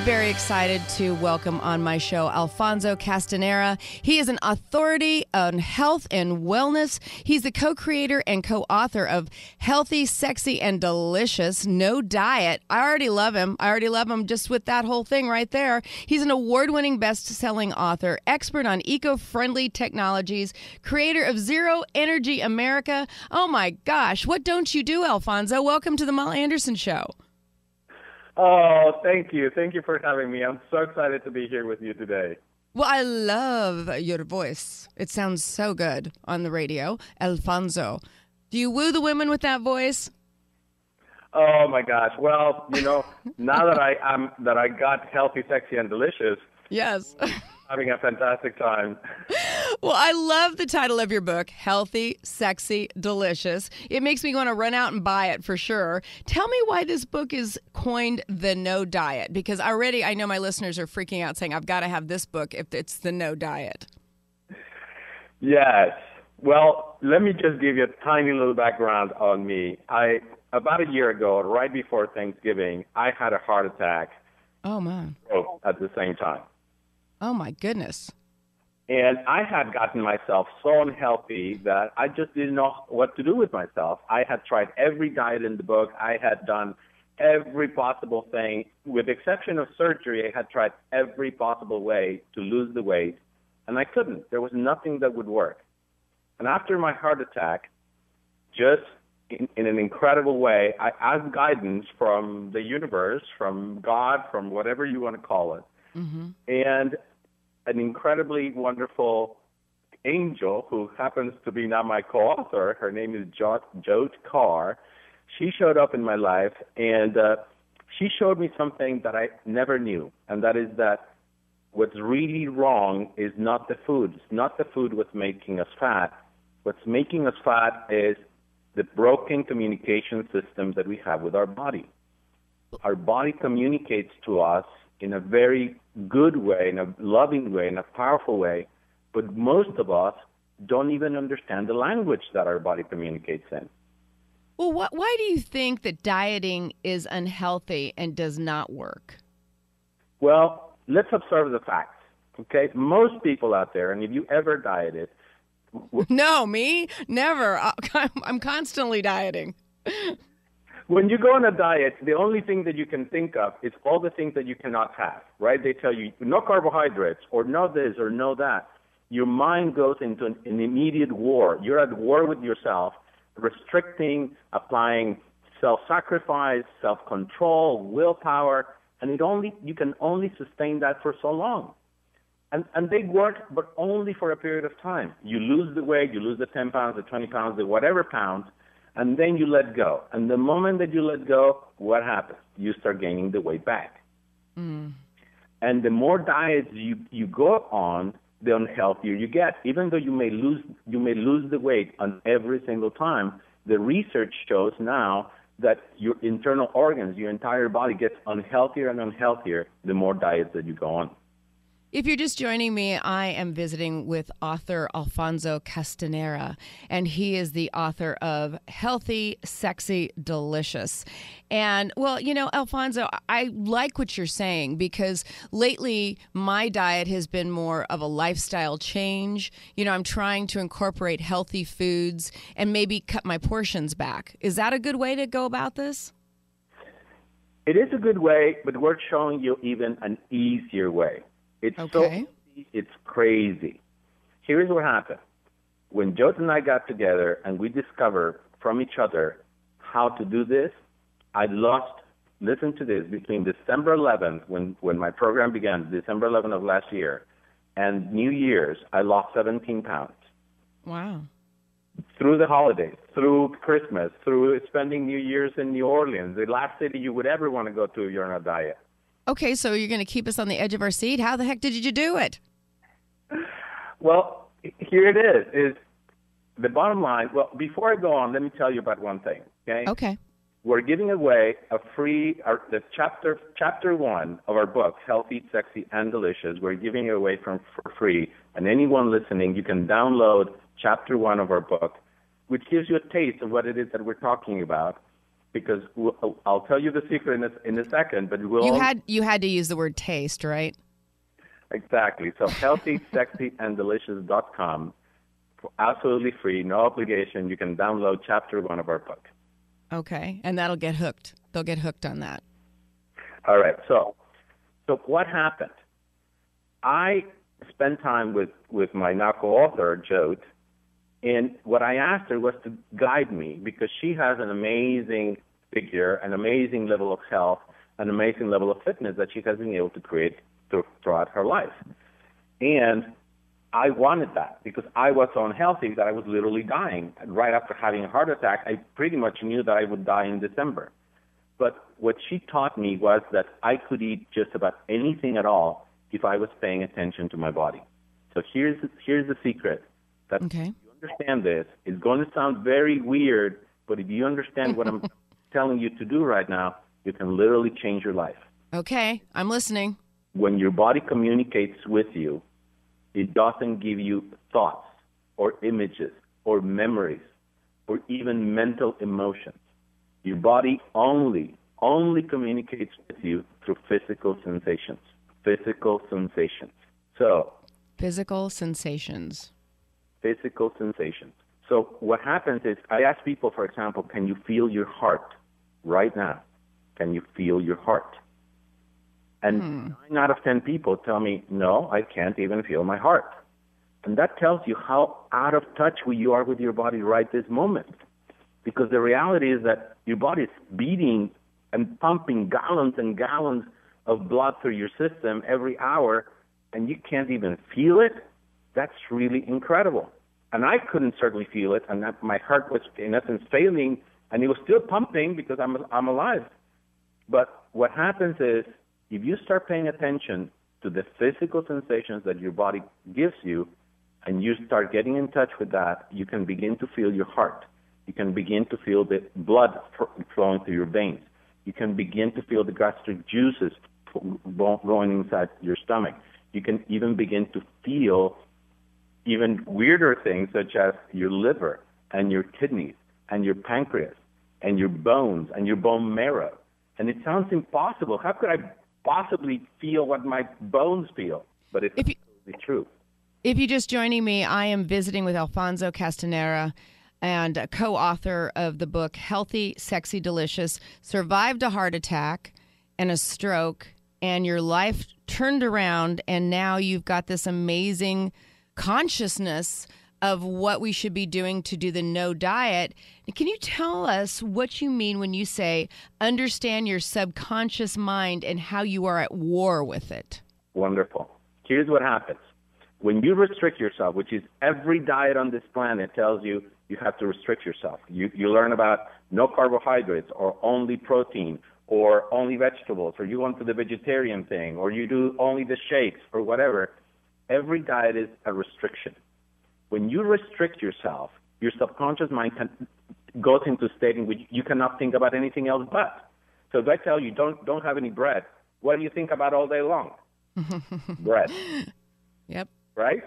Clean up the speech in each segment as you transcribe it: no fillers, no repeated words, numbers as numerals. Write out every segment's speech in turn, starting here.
very excited to welcome on my show Alfonso Castaneira. He is an authority on health and wellness. He's the co-creator and co-author of Healthy, Sexy, and Delicious, No Diet. I already love him. Just with that whole thing right there. He's an award-winning best-selling author, expert on eco-friendly technologies, creator of Zero Energy America. Oh my gosh, what don't you do, Alfonso? Welcome to the Moll Anderson Show. Oh, thank you. Thank you for having me. I'm so excited to be here with you today. Well, I love your voice. It sounds so good on the radio. Alfonso, do you woo the women with that voice? Oh my gosh. Well, now that I got Healthy, Sexy, and Delicious. Yes. Having a fantastic time. Well, I love the title of your book, Healthy, Sexy, Delicious. It makes me want to run out and buy it for sure. Tell me why this book is coined the No Diet, because already I know my listeners are freaking out saying, I've got to have this book if it's the No Diet. Yes. Well, let me just give you a tiny little background on me. About a year ago, right before Thanksgiving, I had a heart attack. Oh, man. At the same time. Oh, my goodness. And I had gotten myself so unhealthy that I just didn't know what to do with myself. I had tried every diet in the book. I had done every possible thing. With the exception of surgery, I had tried every possible way to lose the weight, and I couldn't. There was nothing that would work. And after my heart attack, just in an incredible way, I asked guidance from the universe, from God, from whatever you want to call it. Mm-hmm. And an incredibly wonderful angel who happens to be now my co-author, her name is Jode Carr, she showed up in my life, and she showed me something that I never knew, and that is that what's really wrong is not the food. It's not the food what's making us fat. What's making us fat is the broken communication system that we have with our body. Our body communicates to us in a very good way, in a loving way, in a powerful way, but most of us don't even understand the language that our body communicates in. Well, why do you think that dieting is unhealthy and does not work? Well, let's observe the facts, okay? Most people out there, and if you ever dieted... No, me? Never. I'm constantly dieting. When you go on a diet, the only thing that you can think of is all the things that you cannot have, right? They tell you no carbohydrates or no this or no that. Your mind goes into an immediate war. You're at war with yourself, restricting, applying self-sacrifice, self-control, willpower, and you can only sustain that for so long. And they work, but only for a period of time. You lose the weight, you lose the 10 pounds, the 20 pounds, the whatever pounds, and then you let go. And the moment that you let go, what happens? You start gaining the weight back. Mm. And the more diets you go on, the unhealthier you get. Even though you may lose the weight on every single time, the research shows now that your internal organs, your entire body gets unhealthier and unhealthier the more diets that you go on. If you're just joining me, I am visiting with author Alfonso Castaneira, and he is the author of Healthy, Sexy, Delicious. And, well, Alfonso, I like what you're saying because lately my diet has been more of a lifestyle change. I'm trying to incorporate healthy foods and maybe cut my portions back. Is that a good way to go about this? It is a good way, but we're showing you even an easier way. It's okay. So easy, it's crazy. Here's what happened. When Jode and I got together and we discovered from each other how to do this, I lost, listen to this, between December 11th, when my program began, December 11th of last year, and New Year's, I lost 17 pounds. Wow. Through the holidays, through Christmas, through spending New Year's in New Orleans, the last city you would ever want to go to if you're on a diet. Okay, so you're going to keep us on the edge of our seat? How the heck did you do it? Well, here it is the bottom line. Well, before I go on, let me tell you about one thing, okay? Okay. We're giving away the chapter 1 of our book, Healthy, Sexy, and Delicious. We're giving it away for free. And anyone listening, you can download chapter 1 of our book, which gives you a taste of what it is that we're talking about. because I'll tell you the secret in a second, but you had to use the word taste, right? Exactly. So healthysexyanddelicious.com, absolutely free, no obligation. You can download chapter 1 of our book. Okay, and that'll get hooked. They'll get hooked on that. All right. So what happened? I spent time with my now co-author, Jode, and what I asked her was to guide me because she has an amazing figure, an amazing level of health, an amazing level of fitness that she has been able to create throughout her life. And I wanted that because I was so unhealthy that I was literally dying. Right after having a heart attack, I pretty much knew that I would die in December. But what she taught me was that I could eat just about anything at all if I was paying attention to my body. So here's the secret. That if you understand this, it's going to sound very weird, but if you understand what I'm telling you to do right now, you can literally change your life. Okay, I'm listening. When your body communicates with you, it doesn't give you thoughts or images or memories or even mental emotions. Your body only communicates with you through physical sensations. Physical sensations. So, physical sensations. Physical sensations. So what happens is I ask people, for example, can you feel your heart right now? Can you feel your heart? And 9 out of 10 people tell me, no, I can't even feel my heart. And that tells you how out of touch you are with your body right this moment. Because the reality is that your body is beating and pumping gallons and gallons of blood through your system every hour, and you can't even feel it. That's really incredible. And I couldn't certainly feel it, and my heart was, in essence, failing, and it was still pumping because I'm alive. But what happens is, if you start paying attention to the physical sensations that your body gives you, and you start getting in touch with that, you can begin to feel your heart. You can begin to feel the blood flowing through your veins. You can begin to feel the gastric juices going inside your stomach. You can even begin to feel even weirder things such as your liver and your kidneys and your pancreas and your bones and your bone marrow. And it sounds impossible. How could I possibly feel what my bones feel? But it's absolutely true. If you're just joining me, I am visiting with Alfonso Castaneira, and a co-author of the book Healthy, Sexy, Delicious, survived a heart attack and a stroke, and your life turned around, and now you've got this amazing consciousness of what we should be doing to do the no diet. Can you tell us what you mean when you say understand your subconscious mind and how you are at war with it? Wonderful. Here's what happens. When you restrict yourself, which is every diet on this planet tells you you have to restrict yourself. You learn about no carbohydrates or only protein or only vegetables, or you went to the vegetarian thing, or you do only the shakes or whatever. Every diet is a restriction. When you restrict yourself, your subconscious mind goes into a state in which you cannot think about anything else but. So if I tell you don't have any bread, what do you think about all day long? Bread. Yep. Right?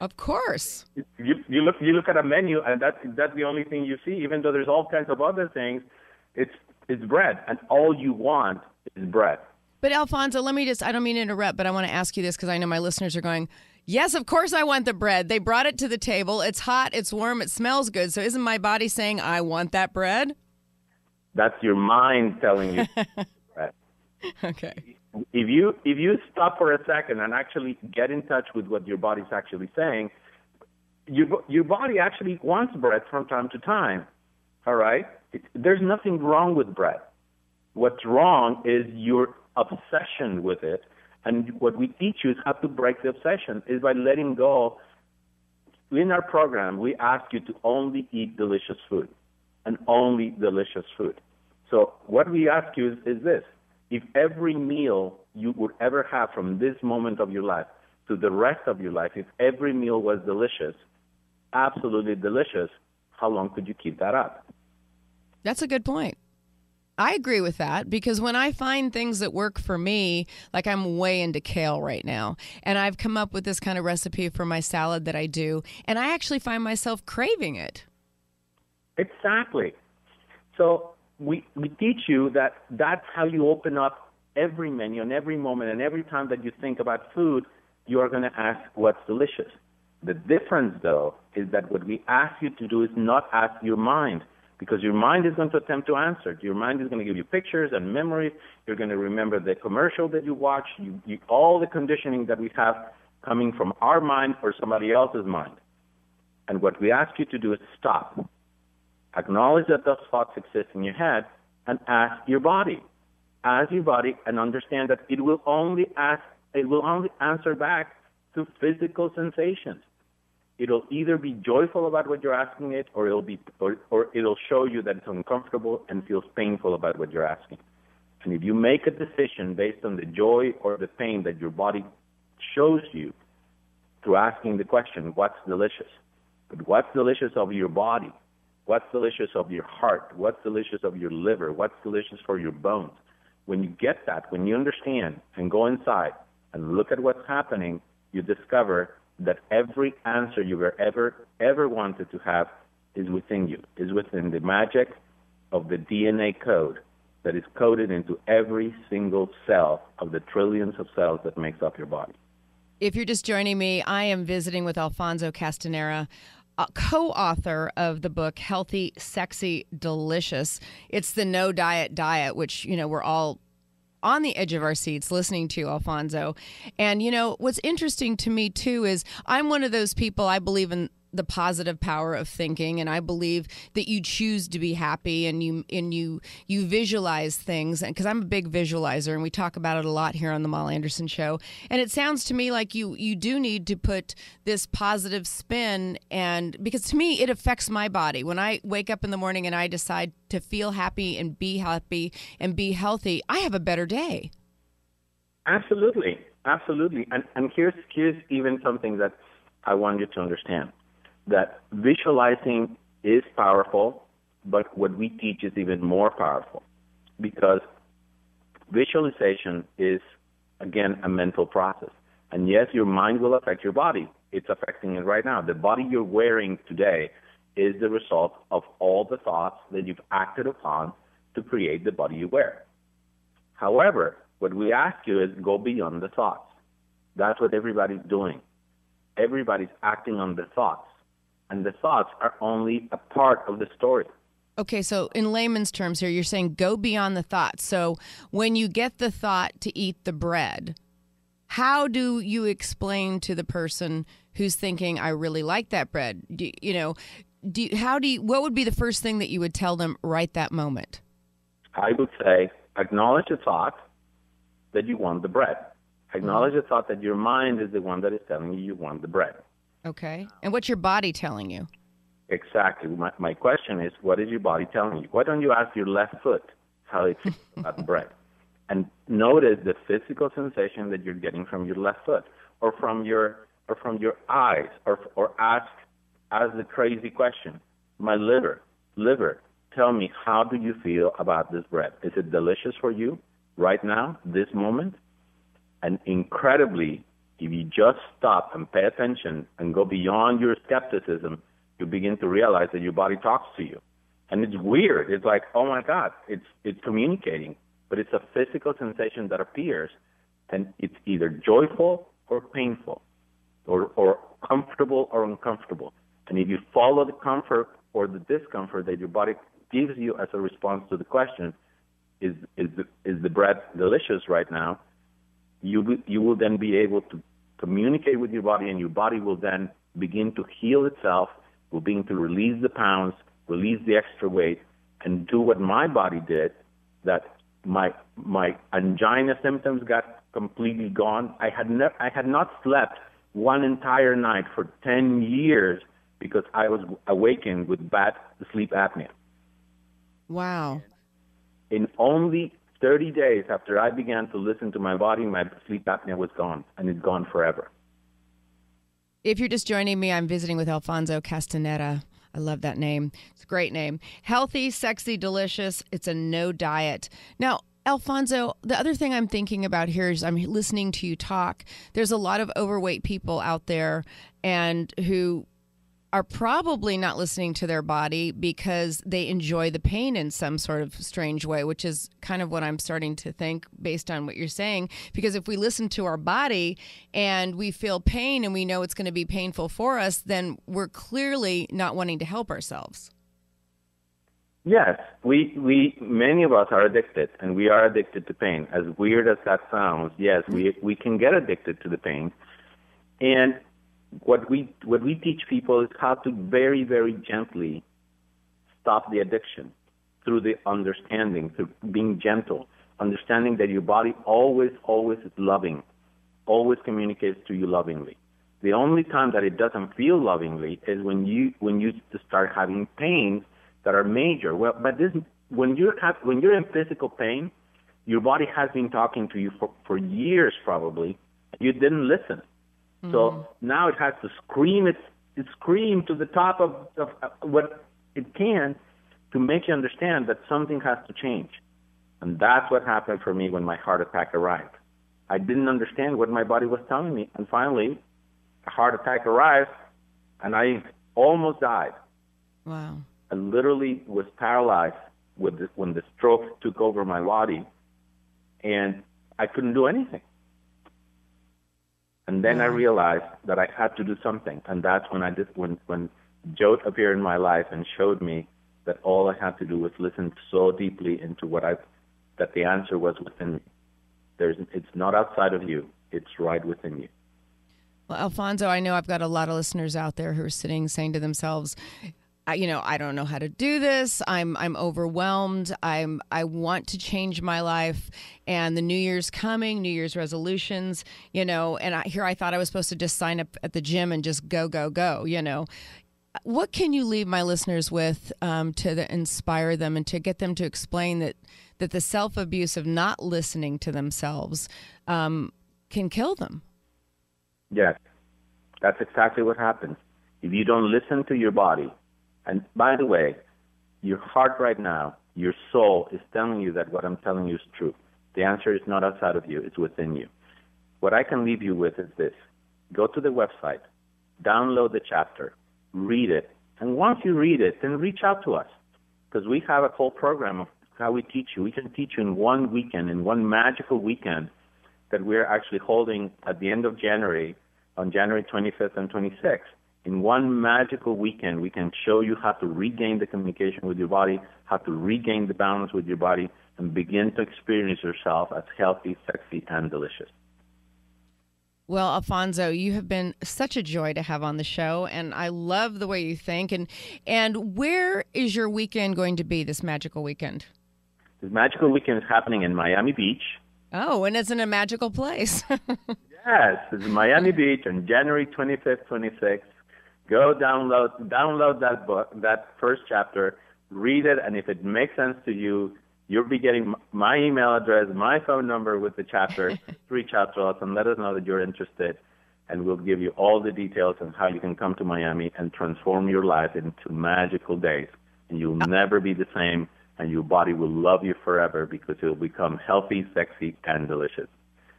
Of course. You look at a menu, and that's the only thing you see. Even though there's all kinds of other things, it's bread, and all you want is bread. But Alfonso, I don't mean to interrupt, but I want to ask you this because I know my listeners are going, yes, of course I want the bread. They brought it to the table. It's hot, it's warm, it smells good. So isn't my body saying I want that bread? That's your mind telling you bread. Okay. If you stop for a second and actually get in touch with what your body's actually saying, your body actually wants bread from time to time. All right? There's nothing wrong with bread. What's wrong is your obsession with it. And what we teach you is how to break the obsession is by letting go. In our program, we ask you to only eat delicious food and only delicious food. So what we ask you is this. If every meal you would ever have from this moment of your life to the rest of your life, if every meal was delicious, absolutely delicious, how long could you keep that up? That's a good point. I agree with that because when I find things that work for me, like I'm way into kale right now, and I've come up with this kind of recipe for my salad that I do, and I actually find myself craving it. Exactly. So we teach you that that's how you open up every menu and every moment, and every time that you think about food, you are going to ask what's delicious. The difference, though, is that what we ask you to do is not ask your mind, because your mind is going to attempt to answer. Your mind is going to give you pictures and memories. You're going to remember the commercial that you watch, all the conditioning that we have coming from our mind or somebody else's mind. And what we ask you to do is stop. Acknowledge that those thoughts exist in your head and ask your body. Ask your body and understand that it will only answer back to physical sensations. It'll either be joyful about what you're asking it, or it'll show you that it's uncomfortable and feels painful about what you're asking. And if you make a decision based on the joy or the pain that your body shows you through asking the question, what's delicious? But what's delicious of your body? What's delicious of your heart? What's delicious of your liver? What's delicious for your bones? When you get that, when you understand and go inside and look at what's happening, you discover that every answer you ever wanted to have is within you, is within the magic of the DNA code that is coded into every single cell of the trillions of cells that makes up your body. If you're just joining me, I am visiting with Alfonso Castaneira, co-author of the book Healthy, Sexy, Delicious. It's the no diet diet, which, we're all on the edge of our seats listening to, Alfonso. And, what's interesting to me, too, is I'm one of those people, I believe in the positive power of thinking, and I believe that you choose to be happy and you visualize things, because I'm a big visualizer, and we talk about it a lot here on the Moll Anderson Show. And it sounds to me like you do need to put this positive spin, and because to me it affects my body. When I wake up in the morning and I decide to feel happy and be healthy, I have a better day. Absolutely. And here's even something that I want you to understand. That visualizing is powerful, but what we teach is even more powerful, because visualization is, again, a mental process. And yes, your mind will affect your body. It's affecting it right now. The body you're wearing today is the result of all the thoughts that you've acted upon to create the body you wear. However, what we ask you is go beyond the thoughts. That's what everybody's doing. Everybody's acting on the thoughts. And the thoughts are only a part of the story. Okay, so in layman's terms here, you're saying go beyond the thoughts. So when you get the thought to eat the bread, how do you explain to the person who's thinking, I really like that bread? What would be the first thing that you would tell them right that moment? I would say, acknowledge the thought that you want the bread. Acknowledge the thought that your mind is the one that is telling you want the bread. Okay. And what's your body telling you? Exactly. My question is, what is your body telling you? Why don't you ask your left foot how it feels about the bread? And notice the physical sensation that you're getting from your left foot, or from your eyes, or ask the crazy question. My liver, tell me, how do you feel about this bread? Is it delicious for you right now, this moment? And incredibly, if you just stop and pay attention and go beyond your skepticism, you begin to realize that your body talks to you. And it's weird. It's like, oh my God, it's communicating. But it's a physical sensation that appears, and it's either joyful or painful, or comfortable or uncomfortable. And if you follow the comfort or the discomfort that your body gives you as a response to the question, is the bread delicious right now? You will then be able to communicate with your body, and your body will then begin to heal itself, will begin to release the pounds, release the extra weight, and do what my body did, that my angina symptoms got completely gone. I had not slept one entire night for 10 years because I was awakened with bad sleep apnea. Wow. In only 30 days after I began to listen to my body, my sleep apnea was gone, and it's gone forever. If you're just joining me, I'm visiting with Alfonso Castaneira. I love that name. It's a great name. Healthy, sexy, delicious. It's a no diet. Now, Alfonso, the other thing I'm thinking about here is I'm listening to you talk. There's a lot of overweight people out there and who are probably not listening to their body because they enjoy the pain in some sort of strange way, which is kind of what I'm starting to think based on what you're saying. Because if we listen to our body and we feel pain and we know it's going to be painful for us, then we're clearly not wanting to help ourselves. Yes, we many of us are addicted, and we are addicted to pain. As weird as that sounds, yes, we can get addicted to the pain. And what we teach people is how to very, very gently stop the addiction through the understanding, through being gentle, understanding that your body always is loving, always communicates to you lovingly. The only time that it doesn't feel lovingly is when you start having pains that are major. Well, but when you're in physical pain, your body has been talking to you for years probably. You didn't listen. Mm-hmm. So now it has to scream to the top of what it can to make you understand that something has to change. And that's what happened for me when my heart attack arrived. I didn't understand what my body was telling me. And finally, a heart attack arrived, and I almost died. Wow. I literally was paralyzed when the stroke took over my body, and I couldn't do anything. And then I realized that I had to do something, and that's when Joe appeared in my life and showed me that all I had to do was listen so deeply into that the answer was within me. It's not outside of you; it's right within you. Well, Alfonso, I know I've got a lot of listeners out there who are saying to themselves, I don't know how to do this. I'm overwhelmed. I want to change my life, and the New Year's coming, New Year's resolutions, and I thought I was supposed to just sign up at the gym and just go. What can you leave my listeners with to inspire them and to get them to explain that the self-abuse of not listening to themselves can kill them? Yes, that's exactly what happens. If you don't listen to your body, and by the way, your heart right now, your soul is telling you that what I'm telling you is true. The answer is not outside of you, it's within you. What I can leave you with is this. Go to the website, download the chapter, read it, and once you read it, then reach out to us, because we have a whole program of how we teach you. We can teach you in one weekend, in one magical weekend that we're actually holding at the end of January, on January 25th and 26th. In one magical weekend, we can show you how to regain the communication with your body, how to regain the balance with your body, and begin to experience yourself as healthy, sexy, and delicious. Well, Alfonso, you have been such a joy to have on the show, and I love the way you think. And where is your weekend going to be, this magical weekend? This magical weekend is happening in Miami Beach. Oh, and it's in a magical place. Yes, it's in Miami Beach on January 25th, 26th. Go download that book, that first chapter, read it, and if it makes sense to you, you'll be getting my email address, my phone number with the chapter. Reach out to us and let us know that you're interested, and we'll give you all the details on how you can come to Miami and transform your life into magical days. And you'll never be the same, and your body will love you forever because it will become healthy, sexy, and delicious.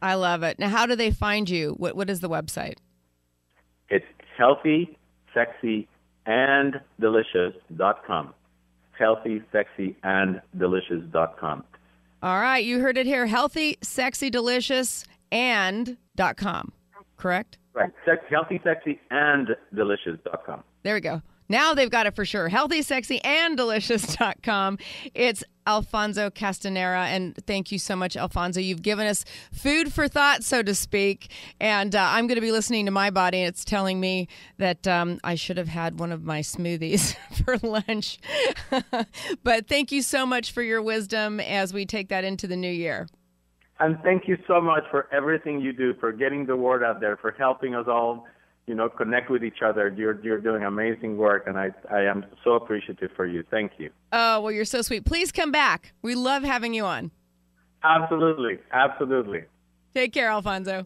I love it. Now, how do they find you? What is the website? It's healthy, sexy, and delicious.com. Healthy, sexy, and delicious.com. All right, you heard it here. Healthy, sexy, delicious, and.com. Correct? Right. Healthy, sexy, and delicious.com. There we go. Now they've got it for sure. Healthy, sexy, and delicious.com. It's Alfonso Castaneira, and thank you so much, Alfonso. You've given us food for thought, so to speak, and I'm going to be listening to my body, and it's telling me that I should have had one of my smoothies for lunch. But thank you so much for your wisdom as we take that into the new year. And thank you so much for everything you do, for getting the word out there, for helping us all connect with each other. You're doing amazing work, and I am so appreciative for you. Thank you. Oh, well, you're so sweet. Please come back. We love having you on. Absolutely. Absolutely. Take care, Alfonso.